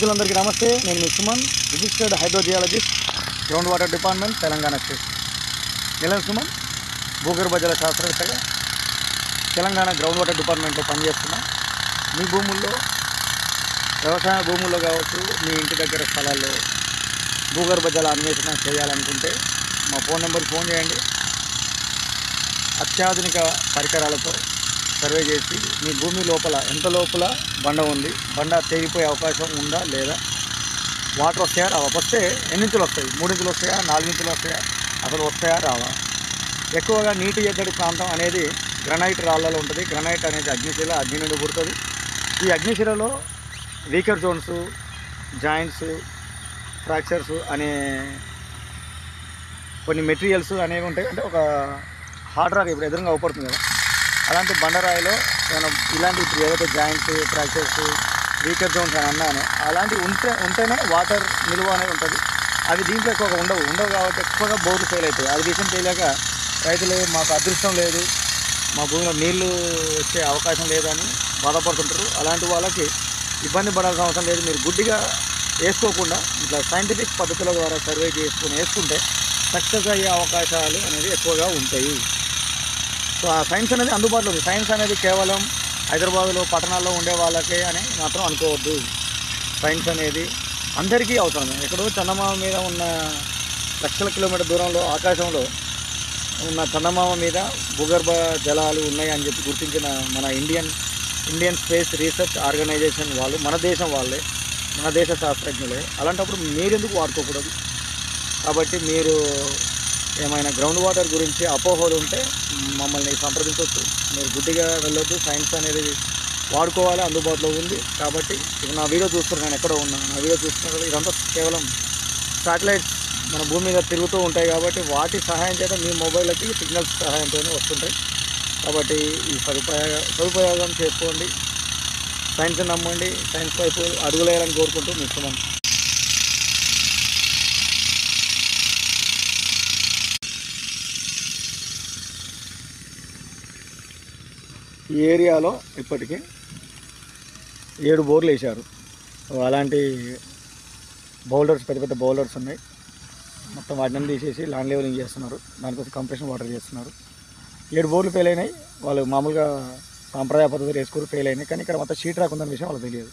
రైతులందరికీ నమస్తే. నేను మీ Suman, registered hydrogeologist, ground water department, Telangana state. Nilam Suman భూగర్భ జల శాస్త్రవేత్తగా తెలంగాణ గ్రౌండ్ వాటర్ డిపార్ట్మెంట్లో పనిచేస్తున్నా. మీ భూముల్లో, వ్యవసాయ భూముల్లో కావచ్చు, మీ ఇంటి దగ్గర స్థలాల్లో భూగర్భ జల అన్వేషణ చేయాలనుకుంటే మా ఫోన్ నెంబర్కి ఫోన్ చేయండి. అత్యాధునిక పరికరాలతో సర్వే చేసి మీ భూమి లోపల ఎంత లోపల బండ ఉంది, బండ తేలిపోయే అవకాశం ఉందా లేదా, వాటర్ వస్తాయా రావా, వస్తే ఎన్నించులు వస్తాయి, 3 ఇంచులు వస్తాయా, 4 ఇంచులు వస్తాయా, అసలు వస్తాయా రావా. ఎక్కువగా నీటి ఎద్దడి ప్రాంతం అనేది గ్రనైట్ రాళ్ళలో ఉంటుంది. గ్రనైట్ అనేది అగ్నిశిల, అగ్ని నుండి పుడుతుంది. ఈ అగ్నిశిలలో వీకర్ జోన్స్, జాయింట్స్, ఫ్రాక్చర్స్ అనే కొన్ని మెటీరియల్స్ అనేవి ఉంటాయి. అంటే ఒక హార్డ్ రాక్ ఇప్పుడు ఎదురుగా అవపడుతుంది కదా, అలాంటి బండరాయిలో మనం ఇలాంటి ఇప్పుడు ఏదైతే జాయింట్స్, ఫ్రాక్చర్స్, వీకర్ జోన్స్ అని అన్నానో అలాంటివి ఉంటేనే వాటర్ నిల్వ అనేది ఉంటుంది. అవి దీంట్లో ఎక్కువగా ఉండవు కాబట్టి ఎక్కువగా బోర్లు ఫెయిల్ అవుతాయి. అది విషయం తెలియక రైతులు మాకు అదృష్టం లేదు, మా భూమిలో నీళ్లు వచ్చే అవకాశం లేదని బాధపడుతుంటారు. అలాంటి వాళ్ళకి ఇబ్బంది పడాల్సిన అవసరం లేదు. మీరు గుడ్డిగా వేసుకోకుండా ఇట్లా సైంటిఫిక్ పద్ధతుల ద్వారా సర్వే వేసుకుంటే సక్సెస్ అయ్యే అవకాశాలు అనేది ఎక్కువగా ఉంటాయి. సో ఆ సైన్స్ అనేది అందుబాటులో ఉంది. సైన్స్ అనేది కేవలం హైదరాబాద్లో పట్టణాల్లో ఉండే వాళ్ళకే అని మాత్రం అనుకోవద్దు. సైన్స్ అనేది అందరికీ అవసరమే. ఎక్కడో చందమామ మీద ఉన్న లక్షల కిలోమీటర్ దూరంలో ఆకాశంలో ఉన్న చందమామ మీద భూగర్భ జలాలు ఉన్నాయి అని చెప్పి గుర్తించిన మన ఇండియన్ స్పేస్ రీసెర్చ్ ఆర్గనైజేషన్ వాళ్ళు, మన దేశం వాళ్ళే, మన దేశ శాస్త్రజ్ఞులే. అలాంటప్పుడు మీరెందుకు వాడుకోకూడదు? కాబట్టి మీరు ఏమైనా గ్రౌండ్ వాటర్ గురించి అపోహలు ఉంటే మమ్మల్ని సంప్రదించవచ్చు. మీరు గుడ్డిగా వెళ్ళొద్దు. సైన్స్ అనేది వాడుకోవాలి, అందుబాటులో ఉంది. కాబట్టి ఇప్పుడు నా వీడియో చూస్తున్నారు, నేను ఎక్కడో ఉన్నా, నా వీడియో చూస్తున్నారు. ఇదంతా కేవలం శాటిలైట్స్ మన భూమి మీద తిరుగుతూ ఉంటాయి కాబట్టి వాటి సహాయం చేత మీ మొబైల్కి సిగ్నల్స్ సహాయంతోనే వస్తుంటాయి. కాబట్టి ఈ సదుపయోగం చేసుకోండి. సైన్స్ నమ్మండి. సైన్స్ వైపు అడుగులేయాలని కోరుకుంటూ మిస్తున్నాను. ఈ ఏరియాలో ఇప్పటికీ 7 బోర్లు వేశారు. అలాంటి బౌల్డర్స్, పెద్ద పెద్ద బౌల్డర్స్ ఉన్నాయి. మొత్తం వాటిని తీసేసి ల్యాండ్ లెవెలింగ్ చేస్తున్నారు. దానికోసం కంప్రెషన్ వాటర్ చేస్తున్నారు. 7 బోర్లు ఫెయిల్ అయినాయి. వాళ్ళు మామూలుగా సాంప్రదాయ పద్ధతులు వేసుకుని ఫెయిల్ అయినాయి. కానీ ఇక్కడ మొత్తం షీట్ రాక్ ఉందన్న విషయం వాళ్ళకి తెలియదు.